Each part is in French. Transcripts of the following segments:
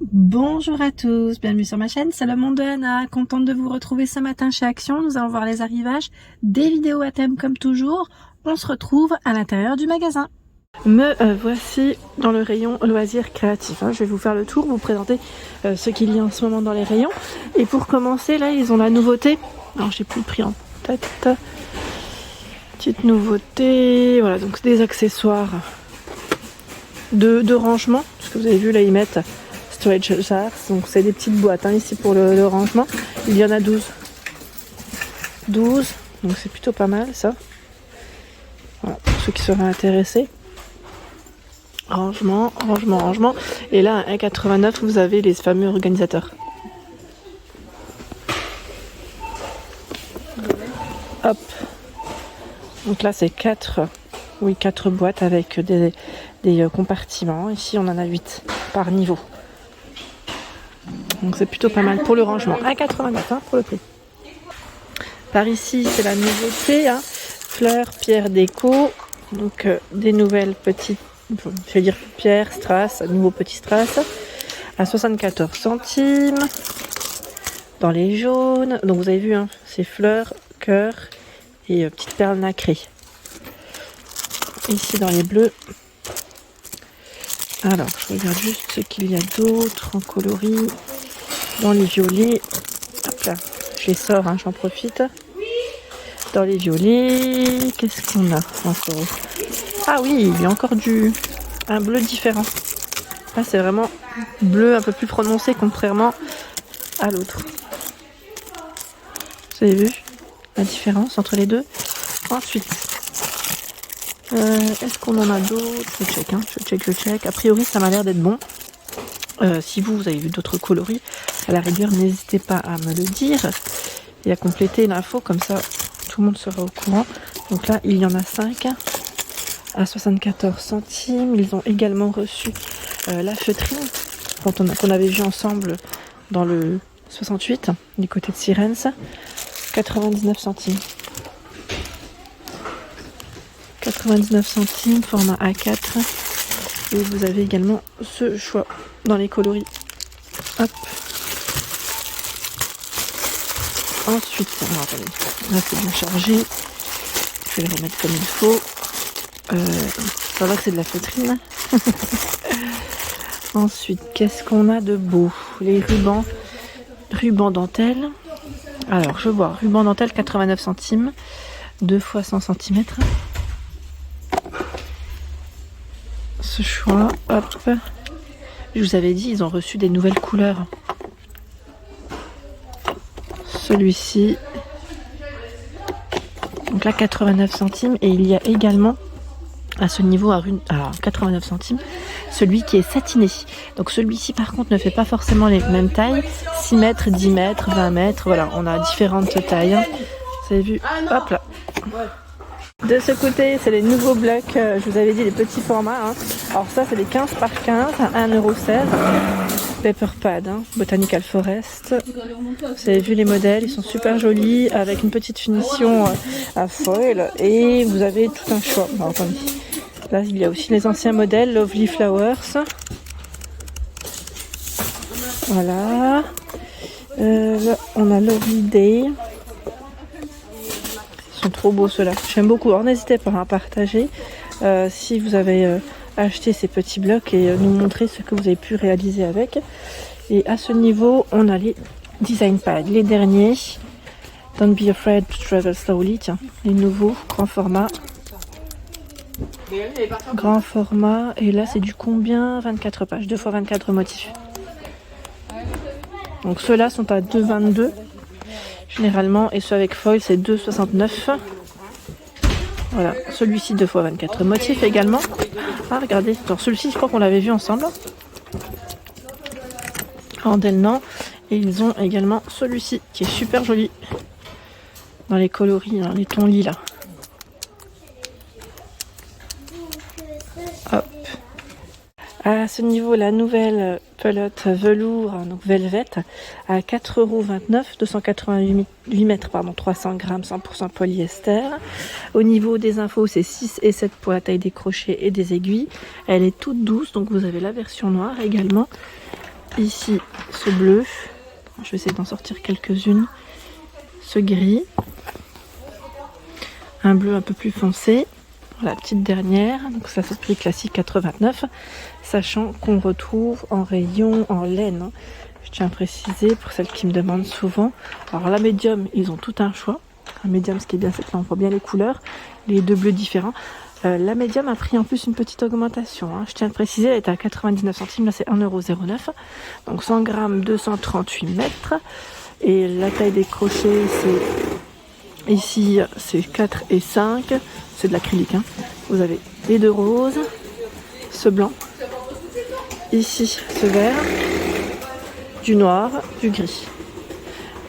Bonjour à tous, bienvenue sur ma chaîne, c'est le monde de Anna, contente de vous retrouver ce matin chez Action. Nous allons voir les arrivages, des vidéos à thème comme toujours. On se retrouve à l'intérieur du magasin. Voici dans le rayon loisirs créatifs. Je vais vous faire le tour, vous présenter ce qu'il y a en ce moment dans les rayons. Et pour commencer, là, ils ont la nouveauté. Alors, j'ai plus le prix en tête. Petite nouveauté. Voilà, donc des accessoires de rangement. Parce que vous avez vu, là, ils mettent storage jars. Donc, c'est des petites boîtes ici pour le rangement. Il y en a 12. 12. Donc, c'est plutôt pas mal, ça. Voilà, pour ceux qui seraient intéressés. Rangement. Et là, à 1,89 €, vous avez les fameux organisateurs. Hop. Donc là, c'est 4 boîtes avec des compartiments. Ici, on en a 8 par niveau. Donc c'est plutôt pas mal pour le rangement. 1,89 € pour le prix. Par ici, c'est la nouveauté. Fleurs, pierres déco. Donc des nouvelles petites, je vais dire pierres, strass, nouveau petit strass. À 74 centimes. Dans les jaunes. Donc vous avez vu, c'est fleurs, cœur et petites perles nacrées. Ici dans les bleus. Alors, je regarde juste ce qu'il y a d'autre en coloris. Dans les violets. Hop là, je les sors, j'en profite. Dans les violets, qu'est-ce qu'on a encore? Ah oui, il y a encore un bleu différent. Là, c'est vraiment bleu un peu plus prononcé contrairement à l'autre. Vous avez vu la différence entre les deux? Ensuite, est-ce qu'on en a d'autres? Je check. A priori, ça m'a l'air d'être bon. Si vous avez vu d'autres coloris, à la rigueur, n'hésitez pas à me le dire et à compléter l'info, comme ça tout le monde sera au courant. Donc là, il y en a 5 à 74 centimes. Ils ont également reçu la feutrine qu'on avait vu ensemble dans le 68 du côté de Sirens. 99 centimes. 99 centimes, format A4. Et vous avez également ce choix dans les coloris. Hop. Ensuite, là c'est bien chargé. Je vais le remettre comme il faut. Ça va que c'est de la feutrine. Ensuite, qu'est-ce qu'on a de beau? Les rubans dentelle. Alors, je vois ruban dentelle 89 centimes, 2 fois 100 cm. Ce choix, hop. Je vous avais dit, ils ont reçu des nouvelles couleurs. Celui-ci. Donc là, 89 centimes. Et il y a également, à ce niveau, à 89 centimes, celui qui est satiné. Donc celui-ci, par contre, ne fait pas forcément les mêmes tailles. 6 mètres, 10 mètres, 20 mètres. Voilà, on a différentes tailles. Vous avez vu? Hop là. De ce côté, c'est les nouveaux blocs, je vous avais dit les petits formats. Alors ça, c'est des 15 par 15 à 1,16 €. Paper Pad, Botanical Forest. Vous avez vu les modèles, ils sont super jolis avec une petite finition à foil et vous avez tout un choix. Alors, attendez. Là, il y a aussi les anciens modèles, Lovely Flowers. Voilà. Là, on a Lovely Day. Trop beau ceux-là, j'aime beaucoup. Alors n'hésitez pas à partager si vous avez acheté ces petits blocs et nous montrer ce que vous avez pu réaliser avec. Et à ce niveau, on a les design pads, les derniers. Don't be afraid to travel slowly, tiens, les nouveaux, grand format. Et là c'est du combien? 24 pages, 2 fois 24 motifs. Donc ceux-là sont à 2,22 généralement, et ceux avec foil c'est 2,69. Voilà, celui-ci 2 fois 24 motifs également. Ah regardez, alors celui-ci je crois qu'on l'avait vu ensemble en Delnan. Et ils ont également celui-ci qui est super joli dans les coloris, les tons lilas. Hop. À ce niveau, la nouvelle pelote velours, donc Velvet, à 4,29 €, 288 mètres, 300 grammes, 100% polyester. Au niveau des infos, c'est 6 et 7 pour la taille des crochets et des aiguilles. Elle est toute douce, donc vous avez la version noire également. Ici, ce bleu. Je vais essayer d'en sortir quelques-unes. Ce gris. Un bleu un peu plus foncé. La petite dernière. Donc ça, c'est le prix classique 89. Sachant qu'on retrouve en rayon en laine. Je tiens à préciser pour celles qui me demandent souvent. Alors la médium, ils ont tout un choix. Un médium, ce qui est bien, c'est que là on voit bien les couleurs. Les deux bleus différents. La médium a pris en plus une petite augmentation. Je tiens à préciser, elle est à 99 centimes. Là, c'est 1,09 €. Donc 100 grammes, 238 mètres. Et la taille des crochets, c'est ici, c'est 4 et 5. C'est de l'acrylique. Vous avez les deux roses, ce blanc, ici ce vert, du noir, du gris.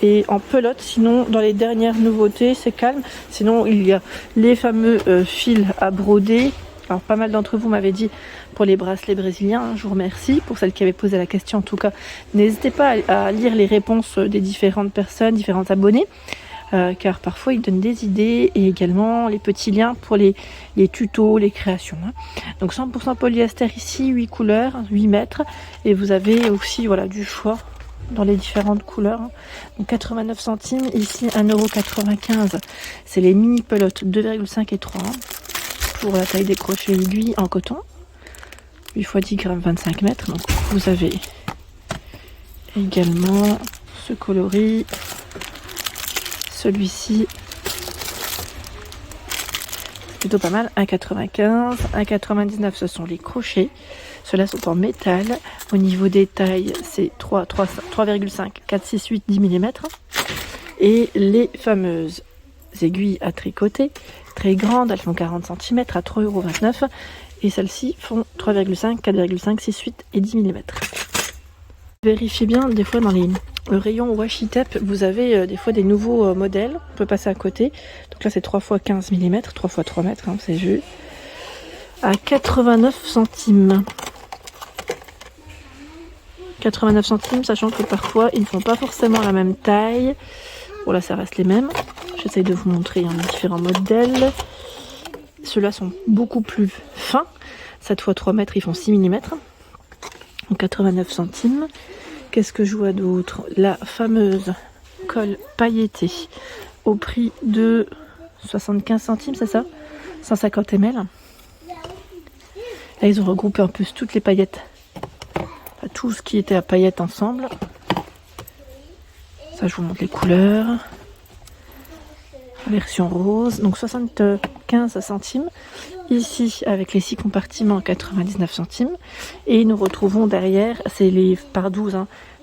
Et en pelote, sinon dans les dernières nouveautés, c'est calme. Sinon il y a les fameux fils à broder. Alors pas mal d'entre vous m'avaient dit pour les bracelets brésiliens, je vous remercie. Pour celles qui avaient posé la question en tout cas, n'hésitez pas à lire les réponses des différentes personnes, différents abonnés. Car parfois ils donnent des idées et également les petits liens pour les tutos, les créations. Donc 100% polyester ici, 8 couleurs, 8 mètres. Et vous avez aussi voilà, du choix dans les différentes couleurs. Donc 89 centimes, ici 1,95 €. C'est les mini pelotes 2,5 et 3 pour la taille des crochets aiguilles en coton. 8 x 10 grammes, 25 mètres. Donc vous avez également ce coloris. Celui-ci, plutôt pas mal, 1,95, 1,99 ce sont les crochets. Ceux-là sont en métal. Au niveau des tailles, c'est 3,5, 4, 6, 8, 10 mm. Et les fameuses aiguilles à tricoter, très grandes, elles font 40 cm à 3,29 €. Et celles-ci font 3,5, 4,5, 6, 8 et 10 mm. Vérifiez bien, des fois dans les rayons washi tape, vous avez des fois des nouveaux modèles. On peut passer à côté. Donc là, c'est 3 x 15 mm, 3 x 3 mètres, c'est vu. À 89 centimes. 89 centimes, sachant que parfois, ils ne font pas forcément la même taille. Bon, là, ça reste les mêmes. J'essaye de vous montrer les différents modèles. Ceux-là sont beaucoup plus fins. 7 x 3 mètres, ils font 6 mm. Donc 89 centimes. Qu'est-ce que je vois d'autre? La fameuse colle pailletée au prix de 75 centimes, c'est ça? 150 ml. Là, ils ont regroupé en plus toutes les paillettes. Enfin, tout ce qui était à paillettes ensemble. Ça, je vous montre les couleurs. Version rose. Donc 75 centimes. Ici, avec les 6 compartiments, 99 centimes. Et nous retrouvons derrière, c'est les par 12,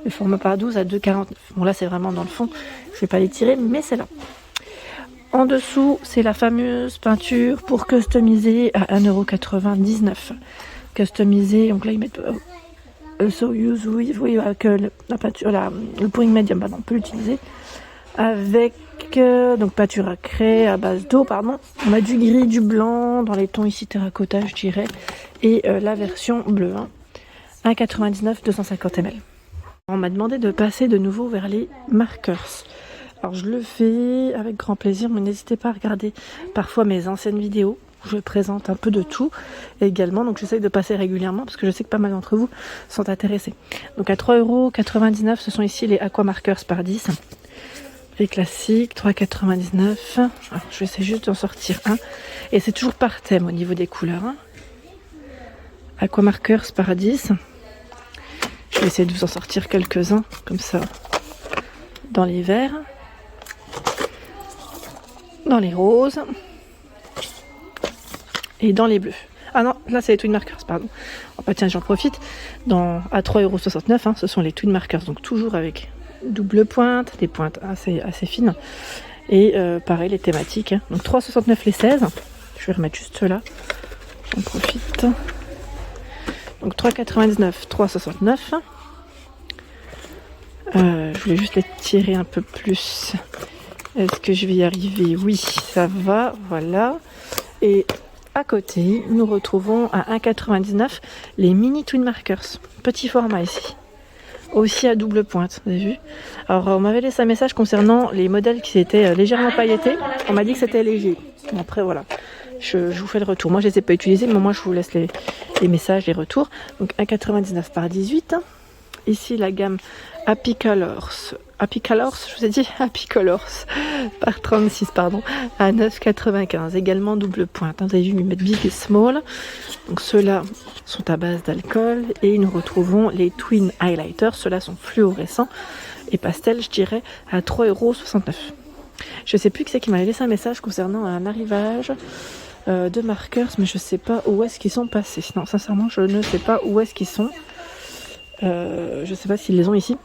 le format par 12 à 2,49. Bon, là, c'est vraiment dans le fond. Je ne vais pas les tirer, mais c'est là. En dessous, c'est la fameuse peinture pour customiser à 1,99 €. Customiser, donc là, ils mettent so use with, oui, avec la peinture, le pouring medium, pardon, on peut l'utiliser. Avec donc peinture à craie à base d'eau, pardon. On a du gris, du blanc, dans les tons ici terracotta, je dirais. Et la version bleue, 1,99 €, 250 ml. On m'a demandé de passer de nouveau vers les markers. Alors je le fais avec grand plaisir, mais n'hésitez pas à regarder parfois mes anciennes vidéos où je présente un peu de tout également. Donc j'essaye de passer régulièrement parce que je sais que pas mal d'entre vous sont intéressés. Donc à 3,99 €, ce sont ici les Aqua Markers par 10. Les classiques, 3,99 €. Alors, je vais essayer juste d'en sortir un. Et c'est toujours par thème au niveau des couleurs. Aqua Markers par 10. Je vais essayer de vous en sortir quelques-uns, comme ça, dans les verts, dans les roses et dans les bleus. Ah non, là c'est les Twin Markers, pardon. Oh, bah tiens, j'en profite. À 3,69 €, ce sont les Twin Markers, donc toujours avec double pointe, des pointes assez fines. Et pareil, les thématiques. Donc 3,69 € les 16. Je vais remettre juste ceux-là. J'en profite. Donc 3,99, 3,69. Je voulais juste les tirer un peu plus. Est-ce que je vais y arriver? Oui, ça va. Voilà. Et à côté, nous retrouvons à 1,99 les mini Twin Markers. Petit format ici. Aussi à double pointe, vous avez vu. Alors on m'avait laissé un message concernant les modèles qui étaient légèrement pailletés. On m'a dit que c'était léger. Après voilà, je vous fais le retour. Moi je les ai pas utilisés, mais moi je vous laisse les messages, les retours. Donc 1,99 par 18. ici la gamme Happy Colors, je vous ai dit Happy Colors, par 36 pardon, à 9,95. Également double pointe, vous avez vu, ils mettent big et small. Donc ceux-là sont à base d'alcool. Et nous retrouvons les Twin Highlighters, ceux-là sont fluorescents et pastel, je dirais, à 3,69 €. Je sais plus qui c'est qui m'a laissé un message concernant un arrivage de marqueurs, mais je sais pas où est-ce qu'ils sont passés. Non, sincèrement, je ne sais pas où est-ce qu'ils sont. Je sais pas s'ils les ont ici.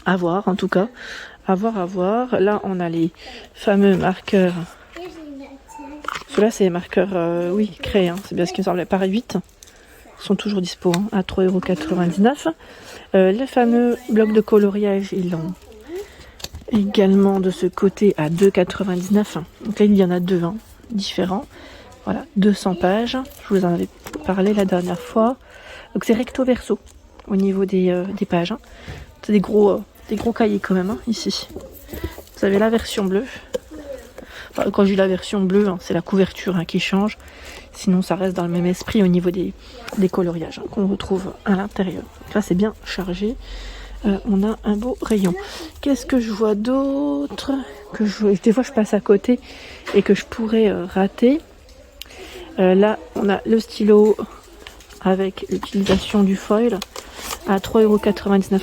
À voir, en tout cas. À voir. Là, on a les fameux marqueurs. Ceux-là, c'est les marqueurs, oui, créés. Hein. C'est bien ce qui me semblait. Par 8. Ils sont toujours dispo hein, à 3,99 €. Les fameux blocs de coloriage, ils l'ont également de ce côté à 2,99 €. Donc là, il y en a deux hein, différents. Voilà, 200 pages. Je vous en avais parlé la dernière fois. Donc c'est recto verso au niveau des pages. Hein. C'est des gros cahiers quand même hein, ici. Vous avez la version bleue. Enfin, quand je dis la version bleue, hein, c'est la couverture hein, qui change. Sinon ça reste dans le même esprit au niveau des coloriages hein, qu'on retrouve à l'intérieur. Donc là c'est bien chargé. On a un beau rayon. Qu'est-ce que je vois d'autre que des fois je passe à côté et que je pourrais rater. Là on a le stylo avec l'utilisation du foil à 3,99 €.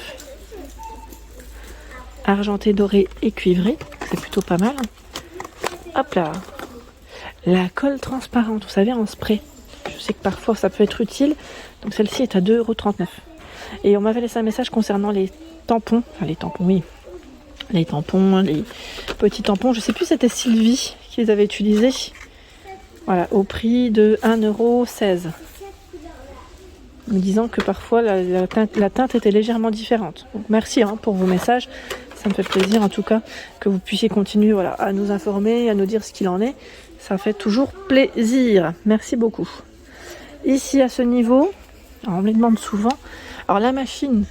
Argenté, doré et cuivré. C'est plutôt pas mal. Hop là. La colle transparente, vous savez, en spray. Je sais que parfois ça peut être utile. Donc celle-ci est à 2,39 €. Et on m'avait laissé un message concernant les tampons. Enfin les tampons, oui. Les tampons, les petits tampons. Je sais plus, c'était Sylvie qui les avait utilisés. Voilà, au prix de 1,16 €. Me disant que parfois la teinte était légèrement différente. Donc merci hein, pour vos messages. Ça me fait plaisir en tout cas que vous puissiez continuer voilà, à nous informer, à nous dire ce qu'il en est. Ça fait toujours plaisir. Merci beaucoup. Ici à ce niveau, alors on me les demande souvent. Alors la machine,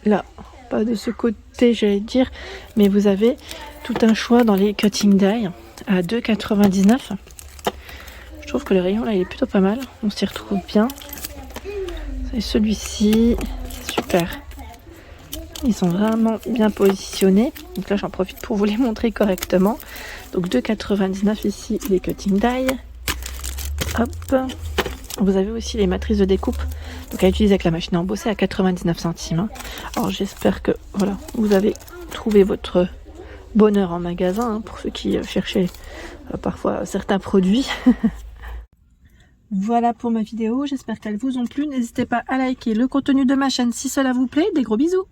là, pas de ce côté j'allais dire, mais vous avez tout un choix dans les cutting die à 2,99 €. Je trouve que le rayon là il est plutôt pas mal. On s'y retrouve bien. Et celui-ci, super. Ils sont vraiment bien positionnés. Donc là, j'en profite pour vous les montrer correctement. Donc 2,99 € ici, les cutting die. Hop. Vous avez aussi les matrices de découpe. Donc à utiliser avec la machine à embosser à 99 centimes. Alors j'espère que voilà, vous avez trouvé votre bonheur en magasin. Hein, pour ceux qui cherchaient parfois certains produits. Voilà pour ma vidéo, j'espère qu'elles vous ont plu. N'hésitez pas à liker le contenu de ma chaîne si cela vous plaît. Des gros bisous!